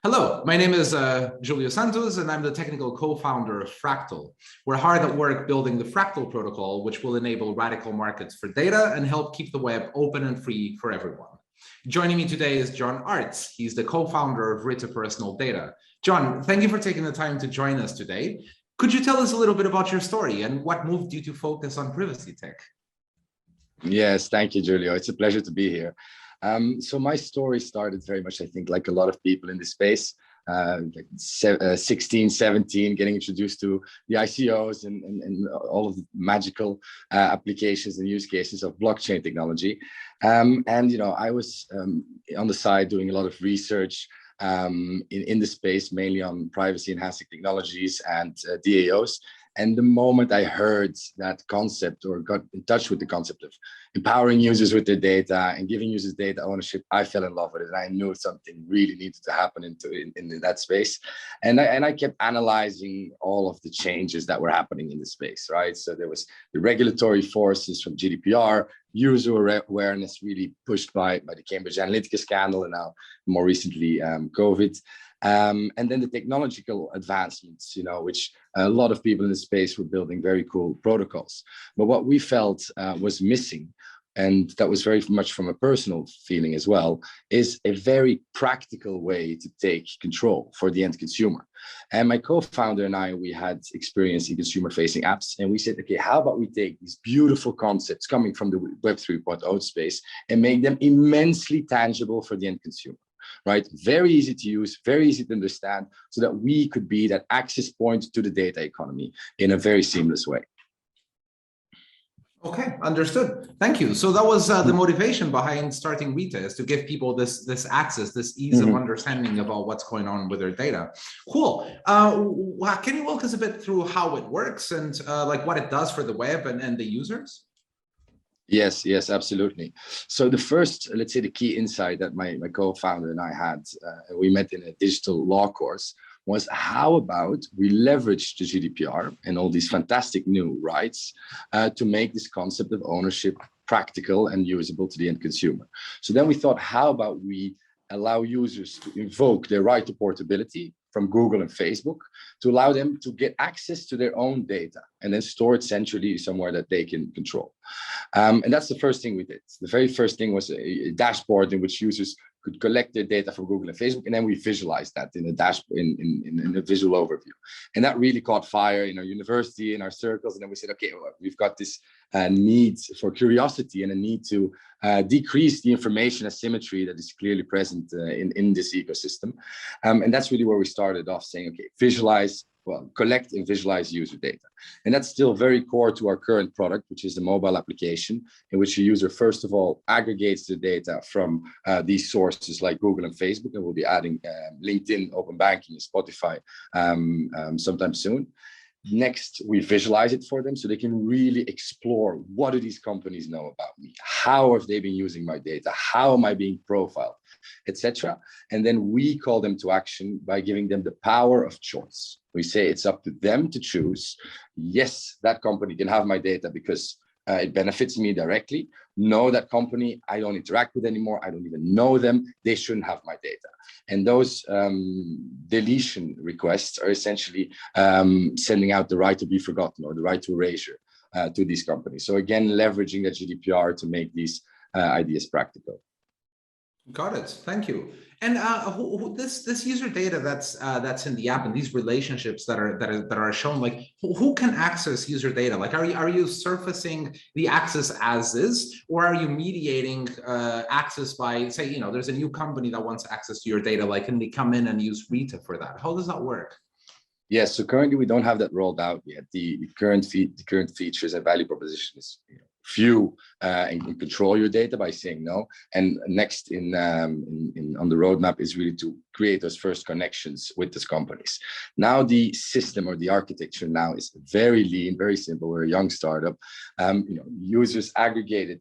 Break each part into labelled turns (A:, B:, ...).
A: Hello, my name is Júlio Santos, and I'm the technical co-founder of Fractal. We're hard at work building the Fractal Protocol, which will enable radical markets for data and help keep the web open and free for everyone. Joining me today is John Artz. He's the co-founder of Rita Personal Data. John, thank you for taking the time to join us today. Could you tell us a little bit about your story and what moved you to focus on privacy tech?
B: Yes, thank you, Júlio. It's a pleasure to be here. So my story started very much, I think, like a lot of people in this space, like 16, 17, getting introduced to the ICOs and all of the magical applications and use cases of blockchain technology. I was on the side doing a lot of research in the space, mainly on privacy enhancing technologies and DAOs. And the moment I heard that concept or got in touch with the concept of empowering users with their data and giving users data ownership, I fell in love with it. And I knew something really needed to happen in that space. And I kept analyzing all of the changes that were happening in the space, right? So there was the regulatory forces from GDPR, user awareness really pushed by the Cambridge Analytica scandal, and now more recently COVID. And then the technological advancements, which a lot of people in the space were building very cool protocols. But what we felt was missing, and that was very much from a personal feeling as well, is a very practical way to take control for the end consumer. And my co-founder and I, we had experience in consumer-facing apps, and we said, okay, how about we take these beautiful concepts coming from the Web 3.0 space and make them immensely tangible for the end consumer? Right? Very easy to use, very easy to understand, so that we could be that access point to the data economy in a very seamless way.
A: Okay, understood. Thank you. So that was the motivation behind starting Rita, is to give people this access, this ease of understanding about what's going on with their data. Cool. Can you walk us a bit through how it works and like what it does for the web and the users?
B: Yes, absolutely. So the first, let's say the key insight that my co-founder and I had, we met in a digital law course, was how about we leverage the GDPR and all these fantastic new rights to make this concept of ownership practical and usable to the end consumer. So then we thought, how about we allow users to invoke their right to portability from Google and Facebook to allow them to get access to their own data and then store it centrally somewhere that they can control. And that's the first thing we did. The very first thing was a dashboard in which users could collect their data from Google and Facebook, and then we visualized that in a dashboard, in a visual overview. And that really caught fire in our university, in our circles. And then we said, okay, well, we've got this need for curiosity and a need to decrease the information asymmetry that is clearly present in this ecosystem. And that's really where we started off, saying, okay, collect and visualize user data. And that's still very core to our current product, which is the mobile application, in which the user, first of all, aggregates the data from these sources like Google and Facebook, and we'll be adding LinkedIn, Open Banking, and Spotify sometime soon. Next, we visualize it for them so they can really explore, what do these companies know about me? How have they been using my data? How am I being profiled, etc.? And then we call them to action by giving them the power of choice. We say it's up to them to choose. Yes, that company can have my data because it benefits me directly. No, that company I don't interact with anymore. I don't even know them. They shouldn't have my data. And those deletion requests are essentially sending out the right to be forgotten or the right to erasure to these companies. So again, leveraging the GDPR to make these ideas practical.
A: Got it. Thank you. And this user data that's in the app and these relationships that are shown, like who can access user data? Like, are you surfacing the access as is, or are you mediating access by, say, there's a new company that wants access to your data, like can they come in and use Rita for that? How does that work?
B: Yes, so currently we don't have that rolled out yet. The current features and value proposition is view and control your data by saying no. And next on the roadmap is really to create those first connections with these companies. Now the system or the architecture now is very lean, very simple. We're a young startup. Users aggregate it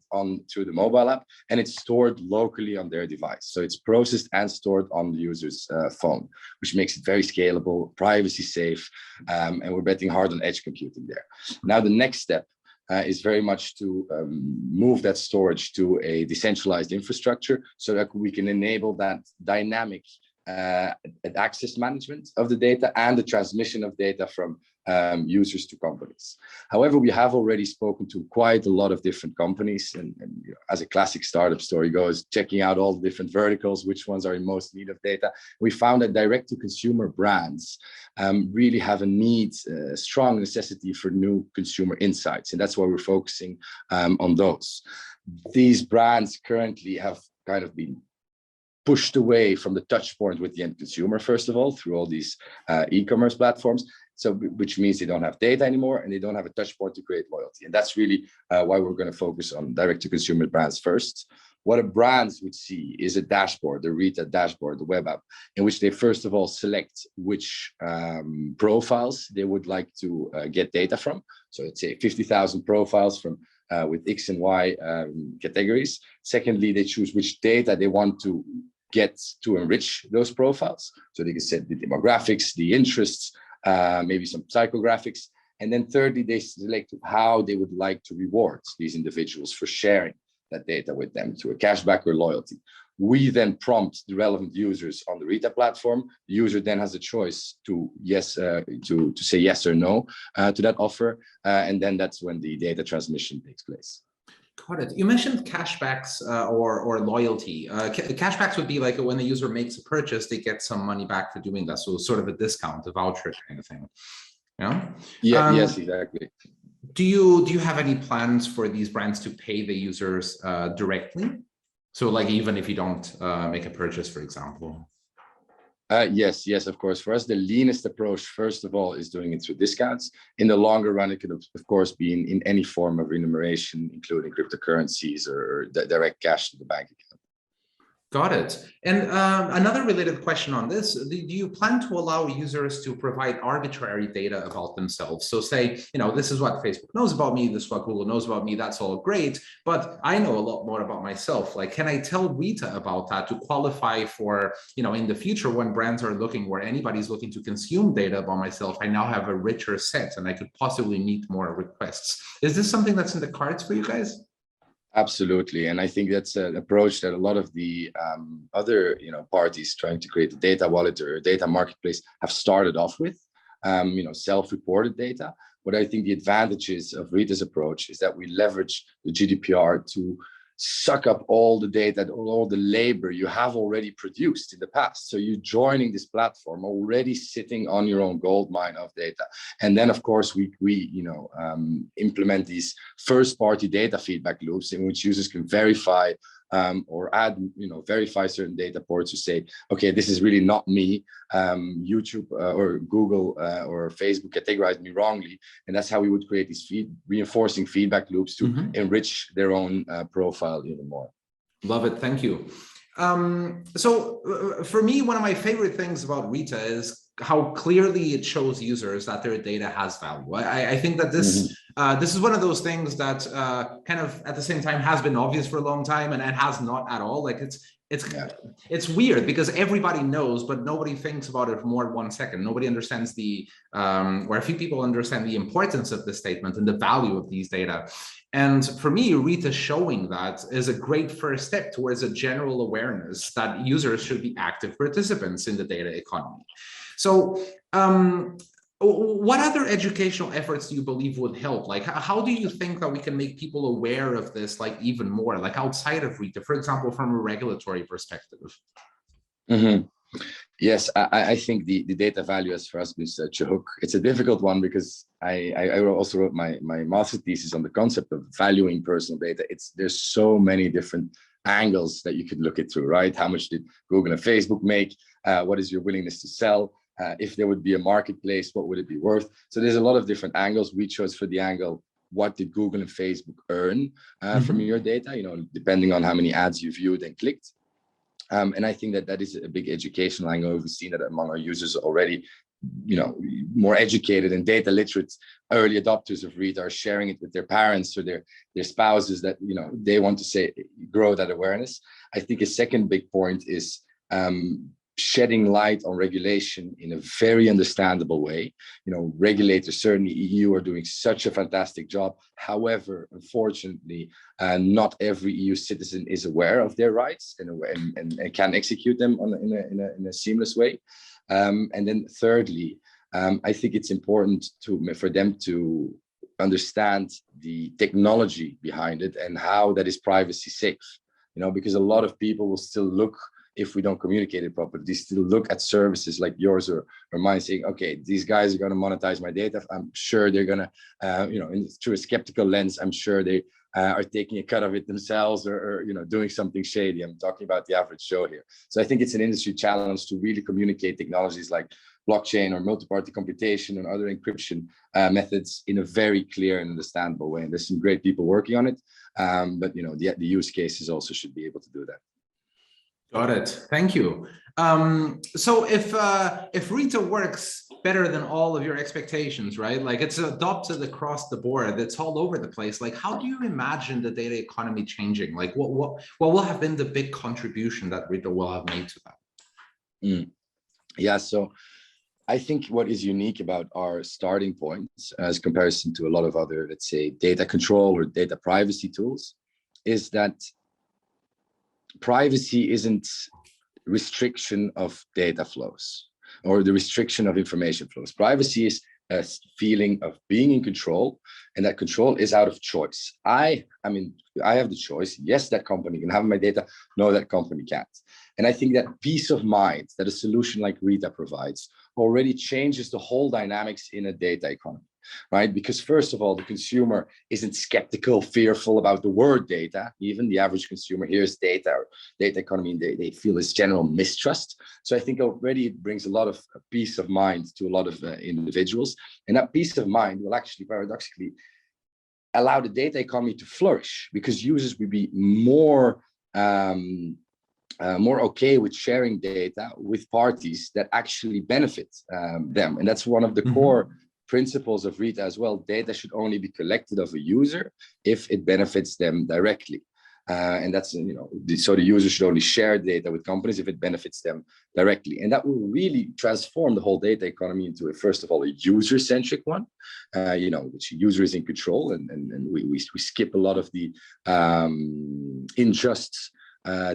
B: through the mobile app, and it's stored locally on their device. So it's processed and stored on the user's phone, which makes it very scalable, privacy safe, and we're betting hard on edge computing there. Now the next step is very much to move that storage to a decentralized infrastructure so that we can enable that dynamic access management of the data and the transmission of data from users to companies. However, we have already spoken to quite a lot of different companies, and as a classic startup story goes, checking out all the different verticals, which ones are in most need of data. We found that direct-to-consumer brands really have a strong necessity for new consumer insights, and that's why we're focusing on those. These brands currently have kind of been pushed away from the touch point with the end consumer, first of all, through all these e-commerce platforms. So, which means they don't have data anymore and they don't have a touch point to create loyalty. And that's really why we're going to focus on direct-to-consumer brands first. What a brands would see is a dashboard, the Rita dashboard, the web app, in which they first of all select which profiles they would like to get data from. So let's say 50,000 profiles from with X and Y categories. Secondly, they choose which data they want to get to enrich those profiles. So they can set the demographics, the interests, maybe some psychographics. And then thirdly, they select how they would like to reward these individuals for sharing that data with them through a cashback or loyalty. We then prompt the relevant users on the Rita platform. The user then has a choice to say yes or no to that offer, and then that's when the data transmission takes place.
A: Got it. You mentioned cashbacks or loyalty. Cashbacks would be like when the user makes a purchase, they get some money back for doing that. So sort of a discount, a voucher kind of thing. Yeah.
B: Yes, exactly.
A: Do you have any plans for these brands to pay the users directly? So like even if you don't make a purchase, for example.
B: Yes, of course. For us, the leanest approach, first of all, is doing it through discounts. In the longer run, it could, of course, be in any form of remuneration, including cryptocurrencies or direct cash to the bank account.
A: Got it. And another related question on this, do you plan to allow users to provide arbitrary data about themselves? So say, this is what Facebook knows about me, this is what Google knows about me, that's all great, but I know a lot more about myself. Like, can I tell Rita about that to qualify for, in the future when brands are looking, where anybody's looking to consume data about myself, I now have a richer set and I could possibly meet more requests. Is this something that's in the cards for you guys?
B: Absolutely, and I think that's an approach that a lot of the other parties trying to create a data wallet or a data marketplace have started off with, self-reported data. But I think the advantages of Rita's approach is that we leverage the GDPR to suck up all the data, all the labor you have already produced in the past. So you're joining this platform already sitting on your own gold mine of data. And then, of course, we implement these first-party data feedback loops in which users can verify or add, verify certain data ports to say, okay, this is really not me. YouTube or Google or Facebook categorized me wrongly. And that's how we would create these reinforcing feedback loops to enrich their own profile even more.
A: Love it. Thank you. So for me, one of my favorite things about Rita is how clearly it shows users that their data has value. I think that this this is one of those things that kind of at the same time has been obvious for a long time and has not at all. Like it's weird because everybody knows, but nobody thinks about it for more than 1 second. Nobody understands or a few people understand the importance of this statement and the value of these data. And for me, Rita showing that is a great first step towards a general awareness that users should be active participants in the data economy. So what other educational efforts do you believe would help? Like, how do you think that we can make people aware of this, like even more, like outside of Rita, for example, from a regulatory perspective?
B: Yes, I think the data value has for us been such a hook. It's a difficult one because I also wrote my master's thesis on the concept of valuing personal data. There's so many different angles that you could look it through, right? How much did Google and Facebook make? What is your willingness to sell? If there would be a marketplace, what would it be worth? So there's a lot of different angles. We chose for the angle, what did Google and Facebook earn from your data, depending on how many ads you viewed and clicked. And I think that is a big educational angle. We've seen that among our users already, more educated and data literate early adopters of Rita are sharing it with their parents or their spouses that, they want to grow that awareness. I think a second big point is shedding light on regulation in a very understandable way. Regulators, certainly EU, are doing such a fantastic job. However, unfortunately, not every EU citizen is aware of their rights and can execute them in a seamless way. And then thirdly, I think it's important for them to understand the technology behind it and how that is privacy safe. Because a lot of people will still look, if we don't communicate it properly, they still look at services like yours or mine, saying, okay, these guys are going to monetize my data. I'm sure they're going to, through a skeptical lens, I'm sure they are taking a cut of it themselves or doing something shady. I'm talking about the average Joe here. So I think it's an industry challenge to really communicate technologies like blockchain or multi-party computation and other encryption methods in a very clear and understandable way. And there's some great people working on it. But the use cases also should be able to do that.
A: Got it. Thank you. So if Rita works better than all of your expectations, right? Like it's adopted across the board, it's all over the place. Like, how do you imagine the data economy changing? Like, what will have been the big contribution that Rita will have made to that?
B: Yeah. So I think what is unique about our starting points as comparison to a lot of other, let's say, data control or data privacy tools, is that privacy isn't restriction of data flows or the restriction of information flows. Privacy is a feeling of being in control, and that control is out of choice. I have the choice. Yes, that company can have my data. No, that company can't. And I think that peace of mind that a solution like Rita provides already changes the whole dynamics in a data economy, right? Because first of all, the consumer isn't skeptical, fearful about the word data. Even the average consumer hears data or data economy, and they feel this general mistrust. So I think already it brings a lot of peace of mind to a lot of individuals. And that peace of mind will actually paradoxically allow the data economy to flourish, because users will be more okay with sharing data with parties that actually benefit them. And that's one of the core principles of Rita as well. Data should only be collected of a user if it benefits them directly. And that's, so the user should only share data with companies if it benefits them directly. And that will really transform the whole data economy into first of all, a user-centric one, which user is in control, and we skip a lot of the unjust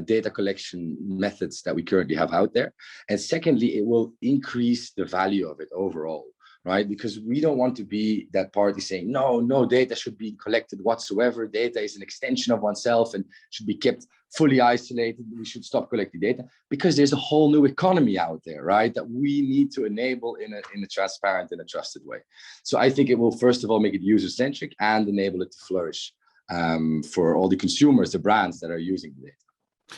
B: data collection methods that we currently have out there. And secondly, it will increase the value of it overall, right? Because we don't want to be that party saying, no data should be collected whatsoever. Data is an extension of oneself and should be kept fully isolated. We should stop collecting data, because there's a whole new economy out there, right? That we need to enable in a transparent and a trusted way. So I think it will first of all make it user-centric and enable it to flourish for all the consumers, the brands that are using the data.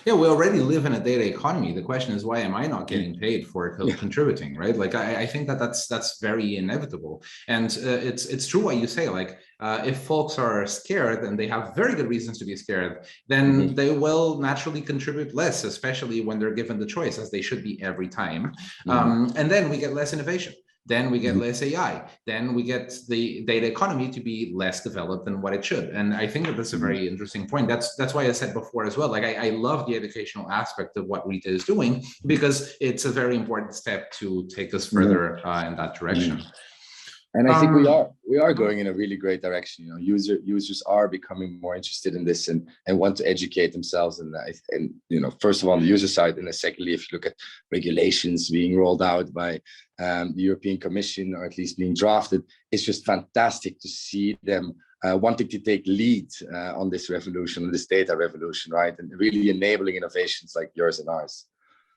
A: Yeah, we already live in a data economy. The question is, why am I not getting paid for contributing, right? Like, I think that's very inevitable. And it's true what you say, like, if folks are scared and they have very good reasons to be scared, then they will naturally contribute less, especially when they're given the choice, as they should be every time. And then we get less innovation. Then we get less AI. Then we get the data economy to be less developed than what it should. And I think that that's a very interesting point. That's why I said before as well, like I love the educational aspect of what Rita is doing, because it's a very important step to take us further in that direction.
B: And I think we are going in a really great direction. Users are becoming more interested in this and want to educate themselves. And first of all, on the user side, and then secondly, if you look at regulations being rolled out by the European Commission, or at least being drafted, it's just fantastic to see them wanting to take lead on this revolution, on this data revolution, right? And really enabling innovations like yours and ours.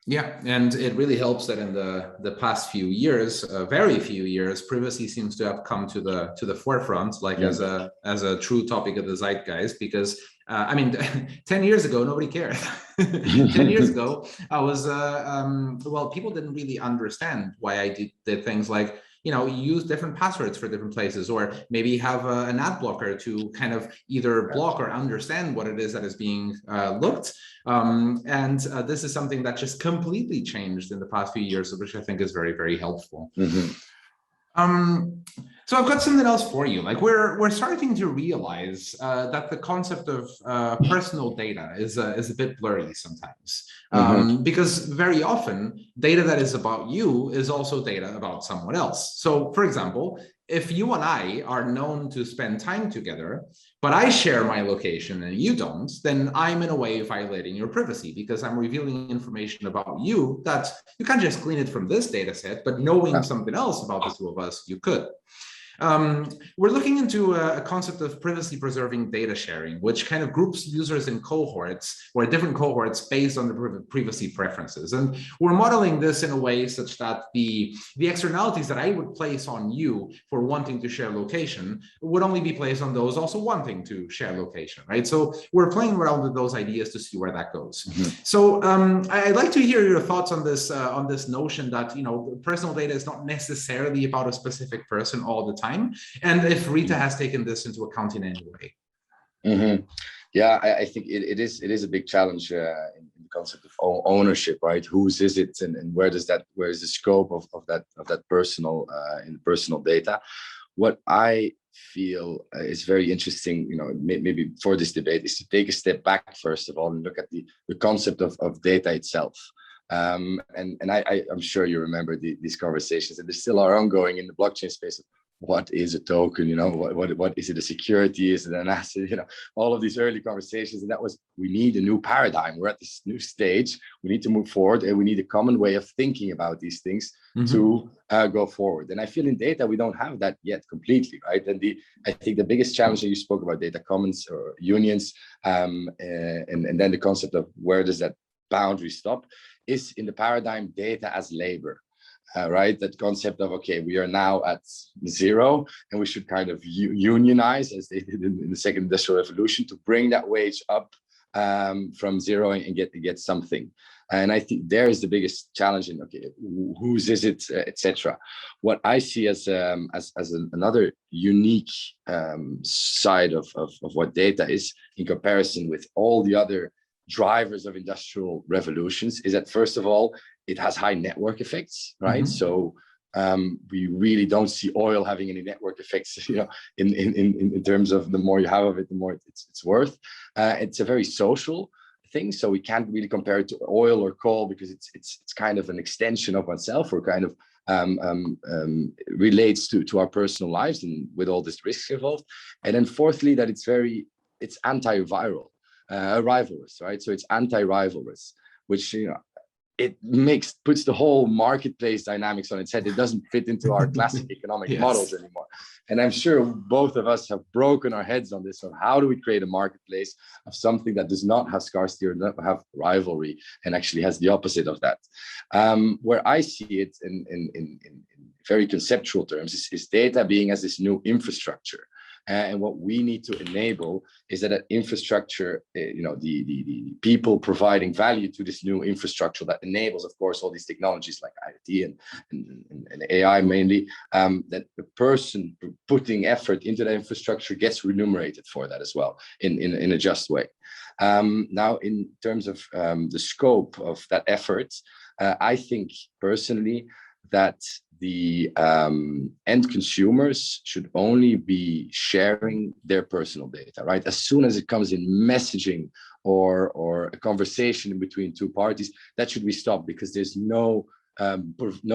A: Yeah, and it really helps that in the past few years, very few years, privacy seems to have come to the forefront, like as a true topic of the zeitgeist. Because 10 years ago, nobody cared. 10 years ago, I was people didn't really understand why I did things like, use different passwords for different places, or maybe have an ad blocker to kind of either block or understand what it is that is being looked. And this is something that just completely changed in the past few years, which I think is very, very helpful. So I've got something else for you. Like we're starting to realize that the concept of personal data is a bit blurry sometimes, because very often data that is about you is also data about someone else. So, for example, if you and I are known to spend time together, but I share my location and you don't, then I'm in a way violating your privacy because I'm revealing information about you that you can't just glean it from this data set, but knowing something else about the two of us, you could. We're looking into a concept of privacy preserving data sharing, which kind of groups users in cohorts or different cohorts based on the privacy preferences. And we're modeling this in a way such that the externalities that I would place on you for wanting to share location would only be placed on those also wanting to share location, right? So we're playing around with those ideas to see where that goes. So I'd like to hear your thoughts on this notion that, you know, personal data is not necessarily about a specific person all the time, and if Rita has taken this into account in any way.
B: Yeah, I think it is a big challenge in the concept of ownership, right? Whose is it, and where is the scope of that personal data? What I feel is very interesting, you know, maybe for this debate, is to take a step back first of all and look at the concept of data itself. And I'm sure you remember these conversations, and they still are ongoing in the blockchain space. What is a token? You know, what is it? A security? Is it an asset? You know, all of these early conversations, and that was, we need a new paradigm. We're at this new stage. We need to move forward, and we need a common way of thinking about these things to go forward. And I feel in data we don't have that yet completely, right? And I think the biggest challenge that you spoke about, data commons or unions, and then the concept of where does that boundary stop, is in the paradigm data as labor. Right, that concept of, okay, we are now at zero and we should kind of unionize, as they did in the second industrial revolution, to bring that wage up from zero and get something. And I think there is the biggest challenge in, okay, whose is it, etc. What I see as another unique side of what data is in comparison with all the other drivers of industrial revolutions is that, first of all, it has high network effects, right? So we really don't see oil having any network effects, you know, in terms of the more you have of it, the more it's worth. It's a very social thing, so we can't really compare it to oil or coal because it's kind of an extension of oneself, or kind of relates to our personal lives and with all this risks involved. And then fourthly, that it's antiviral, rivalrous, right? So it's anti-rivalrous, which, you know, it puts the whole marketplace dynamics on its head. It doesn't fit into our classic economic models anymore. And I'm sure both of us have broken our heads on this, on how do we create a marketplace of something that does not have scarcity or not have rivalry, and actually has the opposite of that. Where I see it in very conceptual terms is data being as this new infrastructure. And what we need to enable is that infrastructure, you know, the people providing value to this new infrastructure that enables, of course, all these technologies like IoT and AI mainly, that the person putting effort into that infrastructure gets remunerated for that as well in a just way. Now, in terms of the scope of that effort, I think personally that the end consumers should only be sharing their personal data, right? As soon as it comes in messaging or a conversation between two parties, that should be stopped, because there's no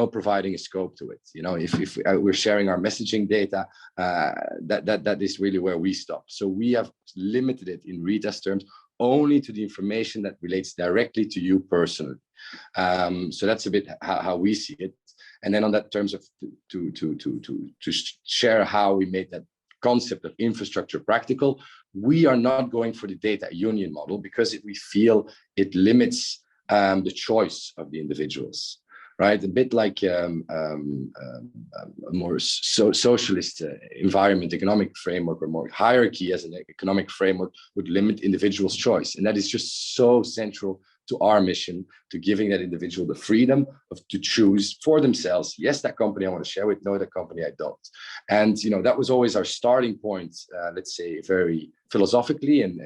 B: providing a scope to it. You know, if we're sharing our messaging data, that is really where we stop. So we have limited it in Rita's terms only to the information that relates directly to you personally. So that's a bit how we see it. And then on that terms of to share how we made that concept of infrastructure practical, we are not going for the data union model because we feel it limits the choice of the individuals, right? A bit like a more socialist environment, economic framework, or more hierarchy as an economic framework would limit individuals' choice. And that is just so central to our mission, to giving that individual the freedom to choose for themselves. Yes, that company I want to share with, no, that company I don't. And, you know, that was always our starting point, let's say, very philosophically, and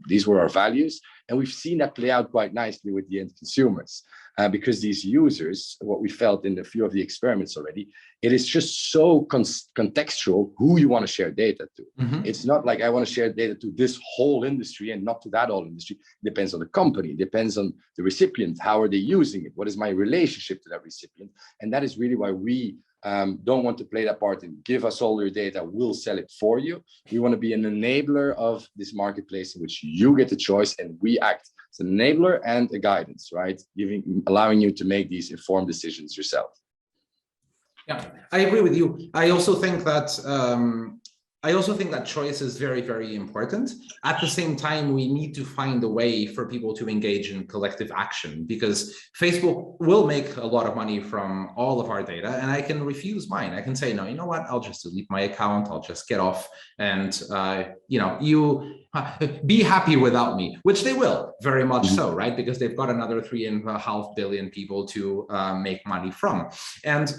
B: these were our values. And we've seen that play out quite nicely with the end consumers. because these users, what we felt in a few of the experiments already, it is just so contextual who you want to share data to. It's not like I want to share data to this whole industry and not to that whole industry. It depends on the company, it depends on the recipient, how are they using it, what is my relationship to that recipient. And that is really why we don't want to play that part and give us all your data, we'll sell it for you. We want to be an enabler of this marketplace in which you get the choice and we act as an enabler and a guidance, right? Allowing you to make these informed decisions yourself.
A: Yeah, I agree with you. I also think that choice is very, very important. At the same time, we need to find a way for people to engage in collective action, because Facebook will make a lot of money from all of our data, and I can refuse mine. I can say, no, you know what? I'll just delete my account. I'll just get off, and you be happy without me, which they will, very much so, right? Because they've got another 3.5 billion people to make money from, and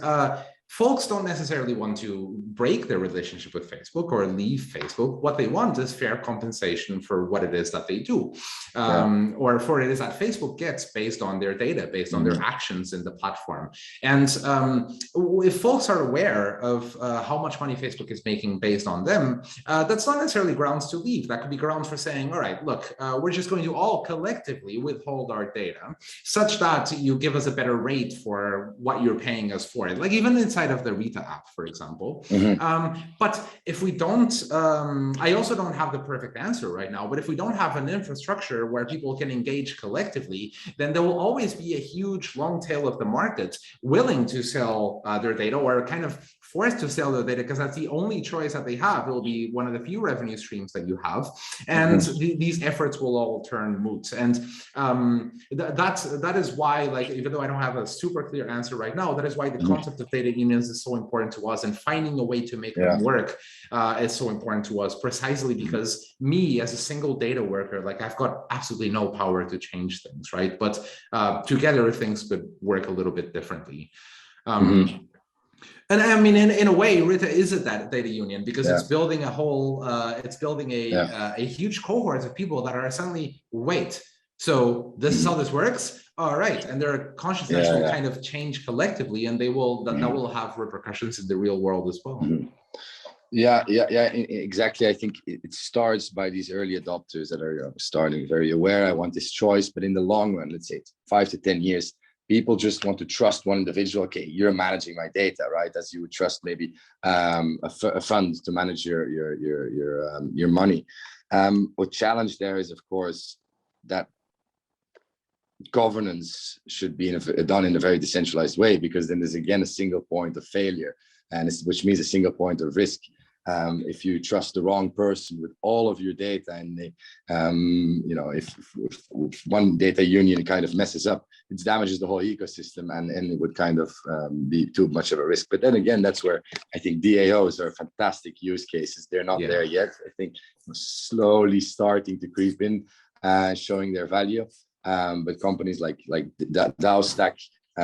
A: folks don't necessarily want to break their relationship with Facebook or leave Facebook. What they want is fair compensation for what it is that they do, or for what it is that Facebook gets based on their data, based on their actions in the platform. And if folks are aware of how much money Facebook is making based on them, that's not necessarily grounds to leave. That could be grounds for saying, all right, look, we're just going to all collectively withhold our data such that you give us a better rate for what you're paying us for it. Like even inside of the Rita app, for example. But if we don't, I also don't have the perfect answer right now, but if we don't have an infrastructure where people can engage collectively, then there will always be a huge long tail of the market willing to sell their data, or kind of forced to sell their data, because that's the only choice that they have. It will be one of the few revenue streams that you have, and these efforts will all turn moot. And that is why, like, even though I don't have a super clear answer right now, that is why the concept of data unions is so important to us, and finding a way to make them work is so important to us, precisely because me as a single data worker, like, I've got absolutely no power to change things, right? But together things could work a little bit differently. And I mean, in a way, Rita is a data union, because it's building a whole, a huge cohort of people that are suddenly, wait, so this is how this works? All right. And their consciousness will kind of change collectively, and they will, that will have repercussions in the real world as well.
B: Yeah, exactly. I think it starts by these early adopters that are starting very aware, I want this choice, but in the long run, let's say 5 to 10 years, people just want to trust one individual. Okay, you're managing my data, right? As you would trust maybe a fund to manage your money. What challenge there is, of course, that governance should be done in a very decentralized way, because then there's again a single point of failure, and which means a single point of risk. If you trust the wrong person with all of your data, and they, if one data union kind of messes up, it damages the whole ecosystem, and it would kind of be too much of a risk. But then again, that's where I think DAOs are fantastic use cases. They're not there yet. I think we're slowly starting to creep in, showing their value. But companies like the DAO Stack,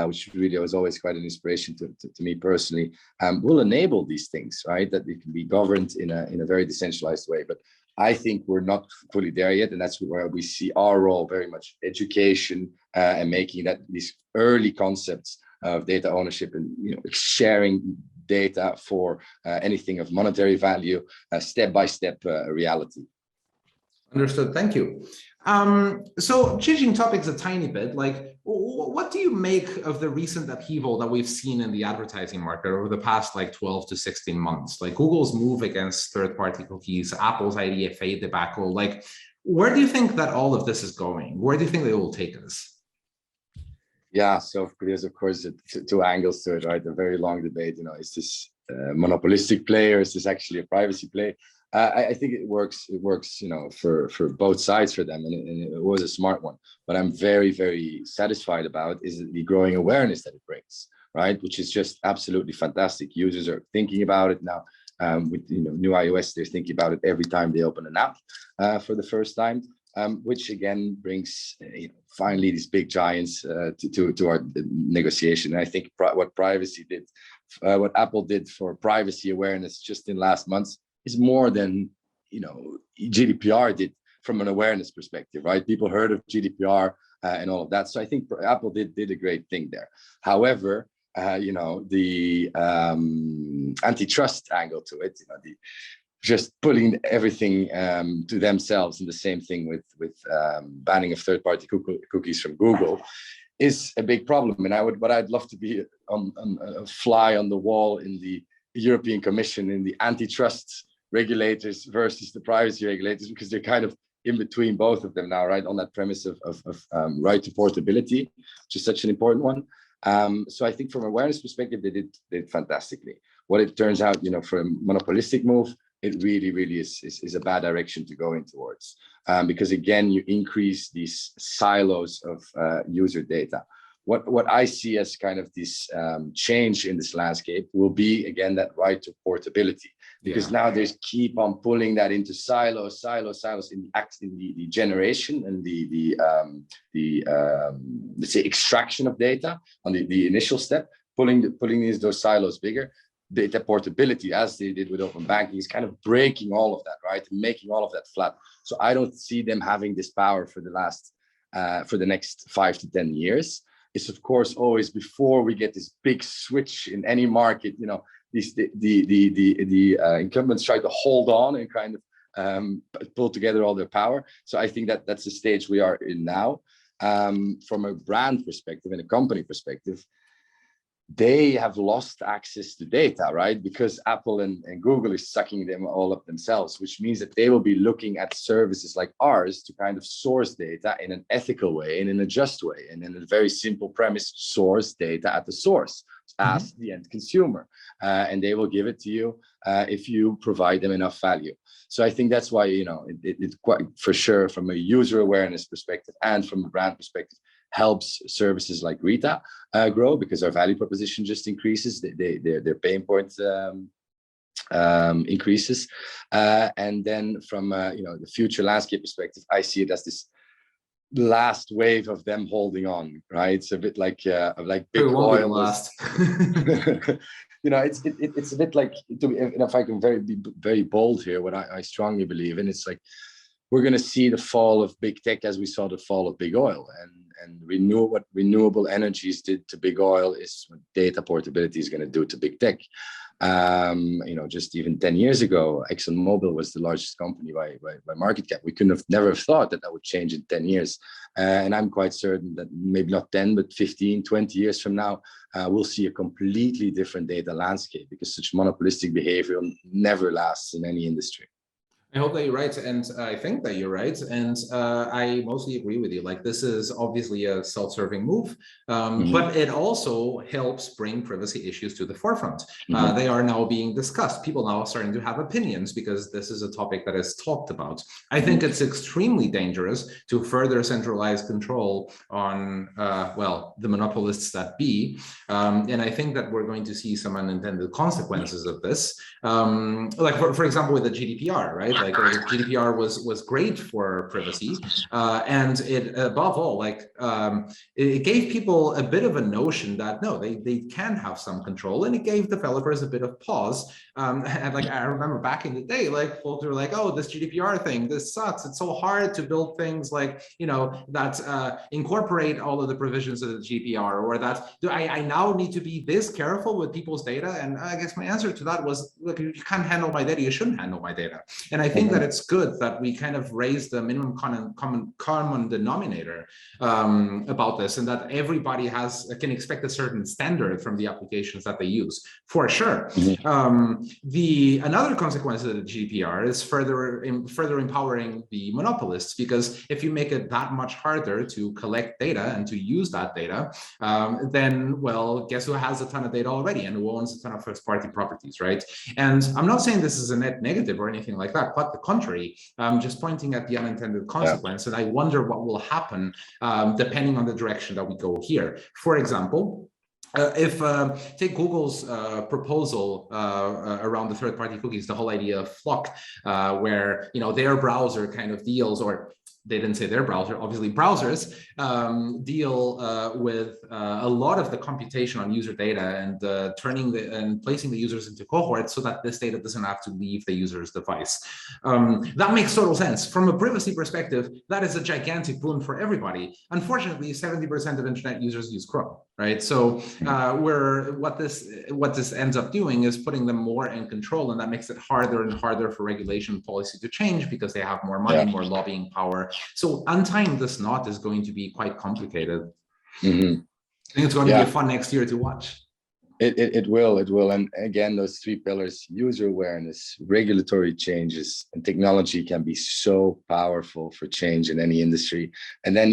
B: which really was always quite an inspiration to me personally, will enable these things, right? That it can be governed in a very decentralized way. But I think we're not fully there yet, and that's where we see our role very much education, and making that these early concepts of data ownership and sharing data for anything of monetary value, step-by-step reality.
A: Understood. Thank you. So changing topics a tiny bit, like, what do you make of the recent upheaval that we've seen in the advertising market over the past 12 to 16 months? Like Google's move against third-party cookies, Apple's IDFA debacle. Like, where do you think that all of this is going? Where do you think they will take us?
B: Yeah, so there's of course two angles to it, right? A very long debate. Is this a monopolistic play, or is this actually a privacy play? I think it works, for both sides for them, and it was a smart one. But I'm very, very satisfied about is the growing awareness that it brings, right? Which is just absolutely fantastic. Users are thinking about it now. With new iOS, they're thinking about it every time they open an app for the first time, which again brings finally these big giants to our negotiation. And I think what privacy did, what Apple did for privacy awareness just in last months, is more than GDPR did from an awareness perspective, right? People heard of GDPR, and all of that. So I think Apple did a great thing there. However, the antitrust angle to it, just pulling everything to themselves, and the same thing with banning of third-party cookies from Google is a big problem. And I'd love to be a fly on the wall in the European Commission, in the antitrust regulators versus the privacy regulators, because they're kind of in between both of them now, right? On that premise of right to portability, which is such an important one. So I think from an awareness perspective, they did fantastically. What it turns out, for a monopolistic move, it really is a bad direction to go in towards, because again, you increase these silos of user data. What I see as kind of this change in this landscape will be, again, that right to portability, because now they keep on pulling that into silos in the generation and the let's say extraction of data on the initial step, pulling those silos bigger. Data portability, as they did with open banking, is kind of breaking all of that, right, and making all of that flat. So I don't see them having this power for the next 5 to 10 years. It's of course always before we get this big switch in any market, the incumbents try to hold on and kind of pull together all their power. So I think that's the stage we are in now. From a brand perspective and a company perspective, they have lost access to data, right? Because Apple and Google is sucking them all up themselves, which means that they will be looking at services like ours to kind of source data in an ethical way and in a just way, and in a very simple premise, source data at the source, as the end consumer. And they will give it to you if you provide them enough value. So I think that's why, it quite for sure from a user awareness perspective and from a brand perspective, helps services like Rita grow, because our value proposition just increases, their pain point increases, and then from the future landscape perspective, I see it as this last wave of them holding on, right? It's a bit like big oil last. It's a bit like, if I can be very bold here, what I strongly believe in, it's like we're going to see the fall of big tech as we saw the fall of big oil, and what renewable energies did to big oil is what data portability is going to do to big tech. Just even 10 years ago, ExxonMobil was the largest company by market cap. We never have thought that would change in 10 years. And I'm quite certain that maybe not 10, but 15, 20 years from now, we'll see a completely different data landscape, because such monopolistic behavior never lasts in any industry.
A: I hope that you're right, and I think that you're right, and I mostly agree with you. Like, this is obviously a self-serving move, but it also helps bring privacy issues to the forefront. They are now being discussed. People now are starting to have opinions because this is a topic that is talked about. I think it's extremely dangerous to further centralize control on, the monopolists that be, and I think that we're going to see some unintended consequences of this. Like for example, with the GDPR, right? Like GDPR was great for privacy, and it above all, it gave people a bit of a notion that no, they can have some control, and it gave developers a bit of pause. And I remember back in the day, like folks were like, oh, this GDPR thing, this sucks. It's so hard to build things like that incorporate all of the provisions of the GDPR, or that I now need to be this careful with people's data. And I guess my answer to that was, look, you can't handle my data, you shouldn't handle my data. And I think that it's good that we kind of raise the minimum common denominator about this, and that everybody can expect a certain standard from the applications that they use, for sure. Another consequence of the GDPR is further empowering the monopolists, because if you make it that much harder to collect data and to use that data, then, well, guess who has a ton of data already and who owns a ton of first-party properties, right? And I'm not saying this is a net negative or anything like that, quite the contrary. I'm just pointing at the unintended consequence, and I wonder what will happen depending on the direction that we go here. For example, if take Google's proposal around the third-party cookies, the whole idea of Flock, where their browser kind of deals, or they didn't say their browser, obviously browsers deal with a lot of the computation on user data and placing the users into cohorts so that this data doesn't have to leave the user's device. That makes total sense. From a privacy perspective, that is a gigantic boon for everybody. Unfortunately, 70% of internet users use Chrome, right? So what this ends up doing is putting them more in control, and that makes it harder and harder for regulation policy to change because they have more money, more lobbying power. So untying this knot is going to be quite complicated. I think it's going to be a fun next year to watch.
B: It will. And again, those three pillars: user awareness, regulatory changes, and technology can be so powerful for change in any industry. And then,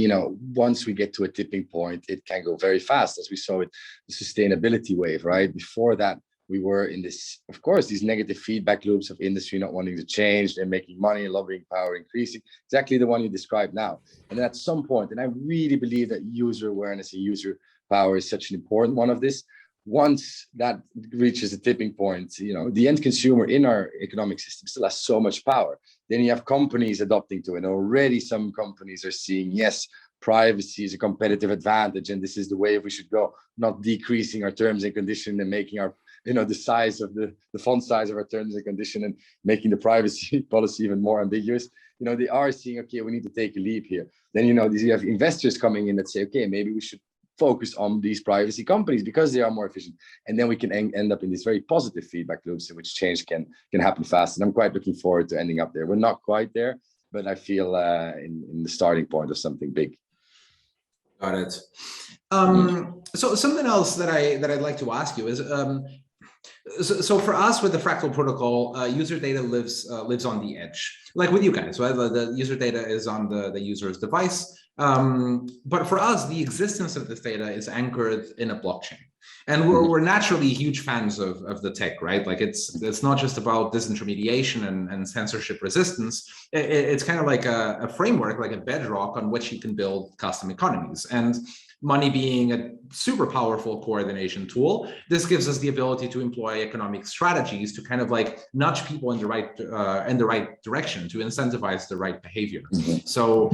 B: once we get to a tipping point, it can go very fast, as we saw with the sustainability wave, right? Before that, we were in this, of course, these negative feedback loops of industry not wanting to change and making money, lobbying power increasing, exactly the one you described now. And then at some point, and I really believe that user awareness and user power is such an important one of this. Once that reaches a tipping point, the end consumer in our economic system still has so much power. Then you have companies adopting to it. And already some companies are seeing, yes, privacy is a competitive advantage, and this is the way we should go, not decreasing our terms and conditions and making our the size of the font size of our terms and condition and making the privacy policy even more ambiguous. They are seeing, okay, we need to take a leap here. Then, you have investors coming in that say, okay, maybe we should focus on these privacy companies because they are more efficient. And then we can end up in these very positive feedback loops in which change can happen fast. And I'm quite looking forward to ending up there. We're not quite there, but I feel in the starting point of something big.
A: Got it. So something else that I'd like to ask you is, so for us with the Fractal Protocol, user data lives on the edge, like with you guys, right? The user data is on the user's device. But for us, the existence of this data is anchored in a blockchain. And we're naturally huge fans of the tech, right? Like it's not just about disintermediation and censorship resistance. It's kind of like a framework, like a bedrock on which you can build custom economies. And money being a super powerful coordination tool, this gives us the ability to employ economic strategies to kind of like nudge people in the right direction, to incentivize the right behavior. So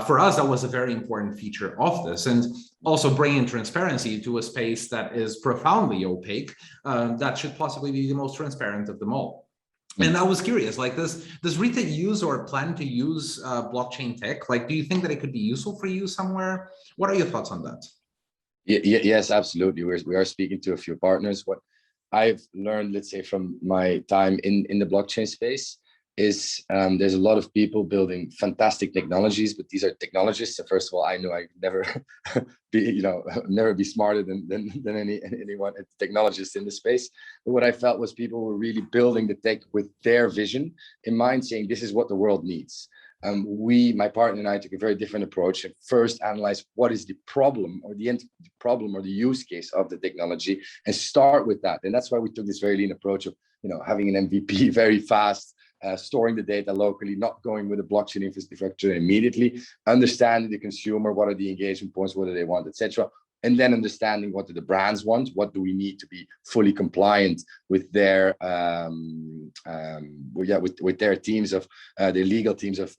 A: for us, that was a very important feature of this, and also bringing transparency to a space that is profoundly opaque, that should possibly be the most transparent of them all. And I was curious, like, does Rita use or plan to use blockchain tech? Like, do you think that it could be useful for you somewhere? What are your thoughts on that?
B: Yes, absolutely. We are speaking to a few partners. What I've learned, let's say, from my time in the blockchain space is there's a lot of people building fantastic technologies, but these are technologists. So first of all, I know I never never be smarter than anyone technologist in the space. But what I felt was people were really building the tech with their vision in mind, saying this is what the world needs. My partner and I took a very different approach and first analyzed what is the problem or the problem or the use case of the technology and start with that. And that's why we took this very lean approach of having an MVP very fast, storing the data locally, not going with a blockchain infrastructure immediately, understanding the consumer, what are the engagement points, what do they want, etc. And then understanding what do the brands want, what do we need to be fully compliant with their with their teams of their legal teams of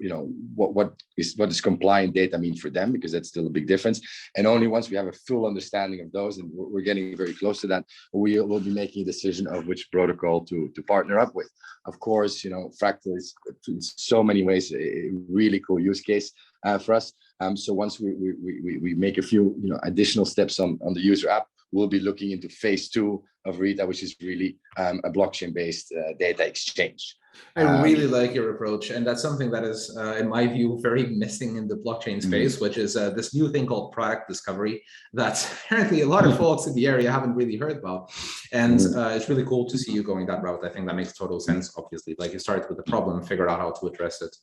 B: what does compliant data mean for them, because that's still a big difference. And only once we have a full understanding of those, and we're getting very close to that, we will be making a decision of which protocol to partner up with. Of course, Fractal is in so many ways a really cool use case for us. So once we make a few additional steps on the user app, we'll be looking into phase 2 of Rita, which is really a blockchain-based data exchange.
A: I really like your approach, and that's something that is, in my view, very missing in the blockchain space, which is this new thing called product discovery that apparently a lot of folks in the area haven't really heard about. And it's really cool to see you going that route. I think that makes total sense, obviously. Like, you start with the problem, figure out how to address it.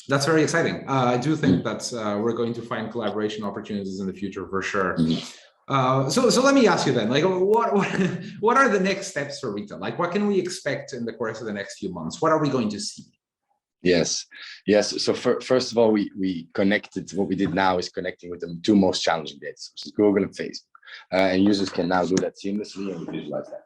A: That's very exciting. I do think that we're going to find collaboration opportunities in the future for sure. So let me ask you then, like, what are the next steps for Rita? Like, what can we expect in the course of the next few months? What are we going to see?
B: Yes. So first of all, we connected. What we did now is connecting with the two most challenging data sources, Google and Facebook, and users can now do that seamlessly and visualize that.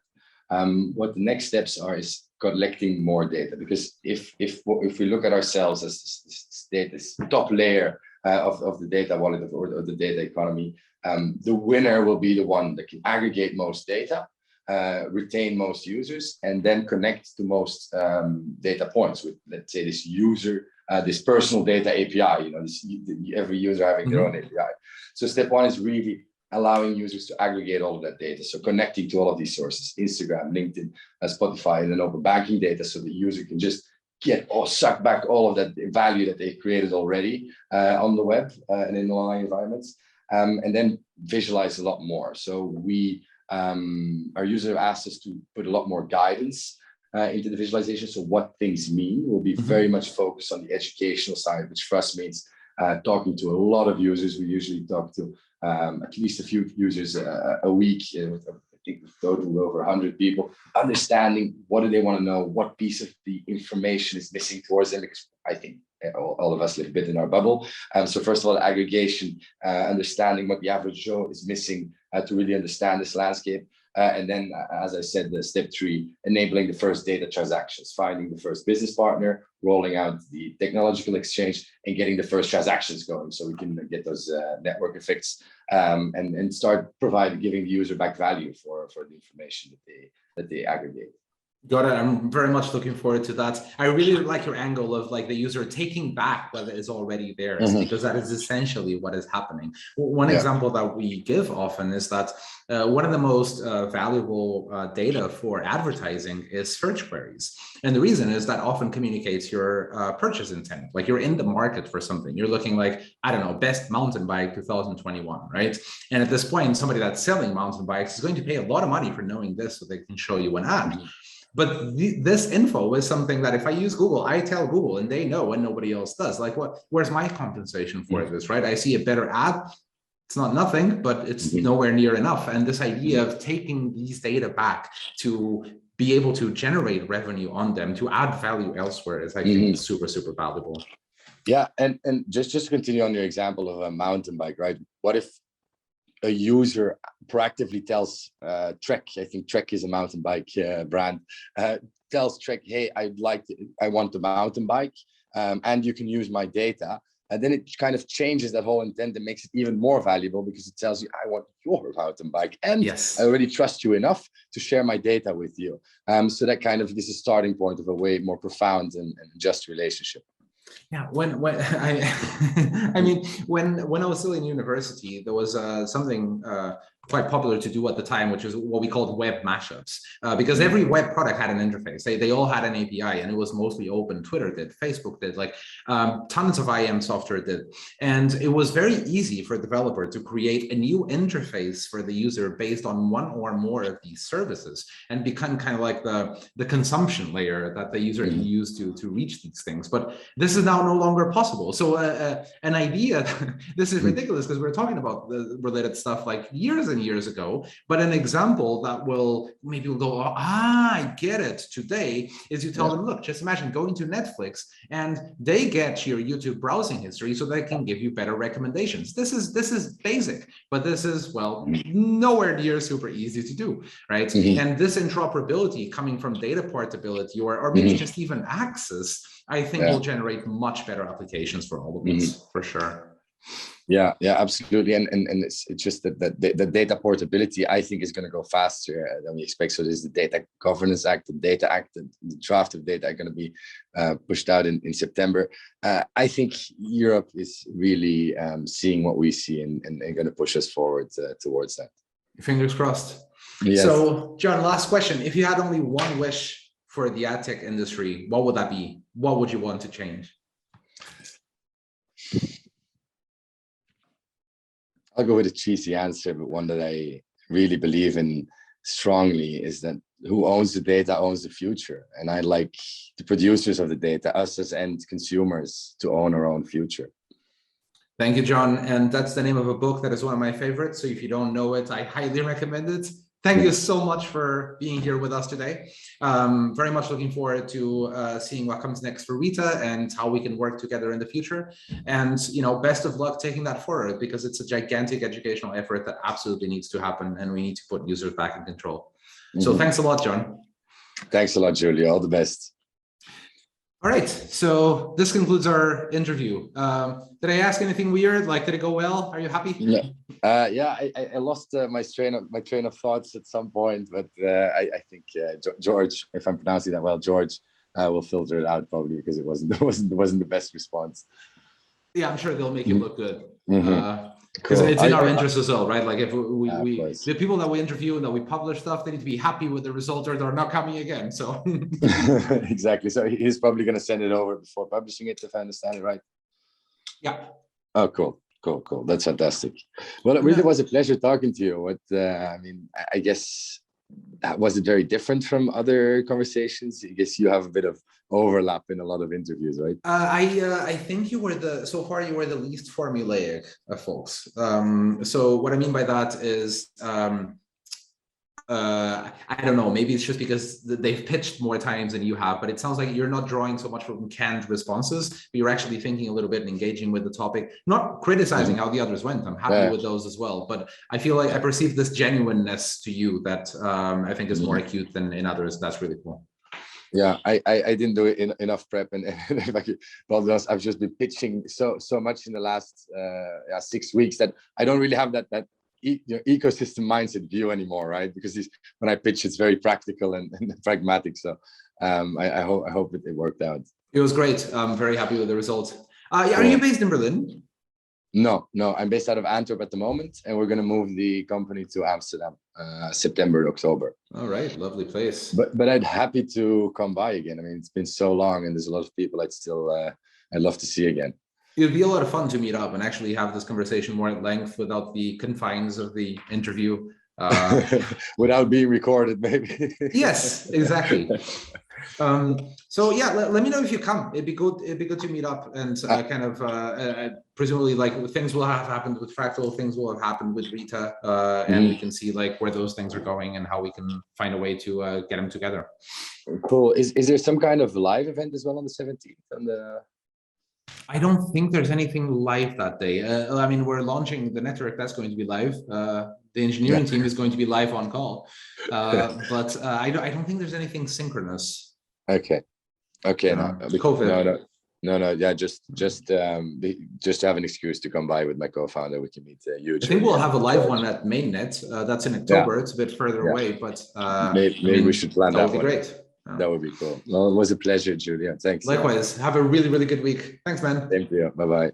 B: What the next steps are is collecting more data, because if we look at ourselves as this top layer of the data wallet or the data economy, the winner will be the one that can aggregate most data, retain most users, and then connect to most data points with, let's say, this user, this personal data API. You know, every user having their own API. So step one is really allowing users to aggregate all of that data. So connecting to all of these sources, Instagram, LinkedIn, Spotify, and then open banking data, so the user can just get or suck back all of that value that they created already on the web and in online environments, and then visualize a lot more. So our user asked us to put a lot more guidance into the visualization. So what things mean will be very much focused on the educational side, which for us means talking to a lot of users. We usually talk to at least a few users a week. I think we've totaled over 100 people, understanding what do they want to know, what piece of the information is missing towards them, because I think all of us live a bit in our bubble. So first of all, aggregation, understanding what the average Joe is missing to really understand this landscape. And then, as I said, the step 3, enabling the first data transactions, finding the first business partner, rolling out the technological exchange, and getting the first transactions going, so we can get those network effects and start giving the user back value for the information that they aggregate.
A: Got it. I'm very much looking forward to that. I really like your angle of like the user taking back what is already theirs, because that is essentially what is happening. One example that we give often is that one of the most valuable data for advertising is search queries. And the reason is that often communicates your purchase intent. Like you're in the market for something. You're looking like, I don't know, best mountain bike 2021, right? And at this point, somebody that's selling mountain bikes is going to pay a lot of money for knowing this so they can show you an ad. But this info is something that if I use Google, I tell Google and they know and nobody else does. Like, where's my compensation for this, right? I see a better ad. It's not nothing, but it's nowhere near enough. And this idea of taking these data back to be able to generate revenue on them, to add value elsewhere is, I think, super, super valuable.
B: Yeah, and just to continue on your example of a mountain bike, right? What if a user proactively tells Trek, I think Trek is a mountain bike brand, tells Trek, hey, I want the mountain bike, and you can use my data. And then it kind of changes that whole intent and makes it even more valuable, because it tells you, I want your mountain bike, and I already trust you enough to share my data with you. So that kind of, this is a starting point of a way more profound and just relationship.
A: Yeah, when I mean, when I was still in university, there was something quite popular to do at the time, which is what we called web mashups, because every web product had an interface. They all had an API, and it was mostly open. Twitter did, Facebook did, like tons of IM software did. And it was very easy for a developer to create a new interface for the user based on one or more of these services, and become kind of like the consumption layer that the user can use to reach these things. But this is now no longer possible. So an idea, this is ridiculous because we're talking about the related stuff like years and years ago, but an example that will maybe we'll go, I get it today, is you tell them, look, just imagine going to Netflix and they get your YouTube browsing history so they can give you better recommendations. This is basic, but this is, well, nowhere near super easy to do, right? And this interoperability coming from data portability or maybe just even access, I think will generate much better applications for all of us, for sure.
B: Yeah, absolutely. And it's just that the data portability, I think, is going to go faster than we expect. So there's the Data Governance Act, the Data Act, the draft of data are going to be pushed out in September. I think Europe is really seeing what we see and going to push us forward towards that.
A: Fingers crossed.
B: Yes.
A: So, John, last question. If you had only one wish for the ad tech industry, what would that be? What would you want to change?
B: I'll go with a cheesy answer, but one that I really believe in strongly, is that who owns the data owns the future. And I like the producers of the data, us as end consumers, to own our own future.
A: Thank you, John. And that's the name of a book that is one of my favorites. So if you don't know it, I highly recommend it. Thank you so much for being here with us today. Very much looking forward to seeing what comes next for Rita and how we can work together in the future. And best of luck taking that forward, because it's a gigantic educational effort that absolutely needs to happen, and we need to put users back in control. So thanks a lot, John.
B: Thanks a lot, Júlio. All the best.
A: All right, so this concludes our interview. Did I ask anything weird? Like, did it go well? Are you happy?
B: Yeah, I lost my train of thoughts at some point, but I think George, if I'm pronouncing that well, George will filter it out probably, because it wasn't the best response.
A: Yeah, I'm sure they'll make it look good.
B: Cool.
A: It's in our interest as well, right? Like, if the people that we interview and that we publish stuff, they need to be happy with the result, or they're not coming again. So
B: exactly. So he's probably going to send it over before publishing it, if I understand it right.
A: Yeah.
B: Oh, cool. That's fantastic. Well, it really was a pleasure talking to you. I mean, I guess, was it very different from other conversations? I guess you have a bit of overlap in a lot of interviews, right?
A: I think so far you were the least formulaic of folks. So what I mean by that is, I don't know, maybe it's just because they've pitched more times than you have, but it sounds like you're not drawing so much from canned responses, but you're actually thinking a little bit and engaging with the topic, not criticizing how the others went. I'm happy with those as well, but I feel like I perceive this genuineness to you that I think is more acute than in others. That's really cool.
B: Yeah, I didn't do it enough prep, and I've just been pitching so much in the last 6 weeks that I don't really have that ecosystem mindset view anymore, right? Because when I pitch, it's very practical and pragmatic. So I hope it worked out.
A: It was great. I'm very happy with the result. Are you based in Berlin?
B: No, I'm based out of Antwerp at the moment, and we're going to move the company to Amsterdam, September, October.
A: All right, lovely place.
B: But I'd happy to come by again. I mean, it's been so long, and there's a lot of people I'd love to see again.
A: It would be a lot of fun to meet up and actually have this conversation more at length without the confines of the interview.
B: Without being recorded, maybe.
A: Yes, exactly. So yeah, let me know if you come. It'd be good to meet up and presumably, like, things will have happened with Fractal, things will have happened with Rita, and we can see like where those things are going and how we can find a way to get them together.
B: Cool. Is there some kind of live event as well on the 17th?
A: I don't think there's anything live that day. I mean, we're launching the network. That's going to be live. The engineering team is going to be live on call, but I don't think there's anything synchronous.
B: Okay.
A: COVID.
B: No. Yeah, just to have an excuse to come by with my co-founder. We can meet you.
A: I think we'll have a live one at Mainnet. That's in October. It's a bit further away, but
B: maybe we should plan that.
A: That would be great.
B: That would be cool. Well, it was a pleasure, Júlio. Thanks.
A: Likewise. Have a really, really good week. Thanks, man.
B: Thank you. Bye-bye.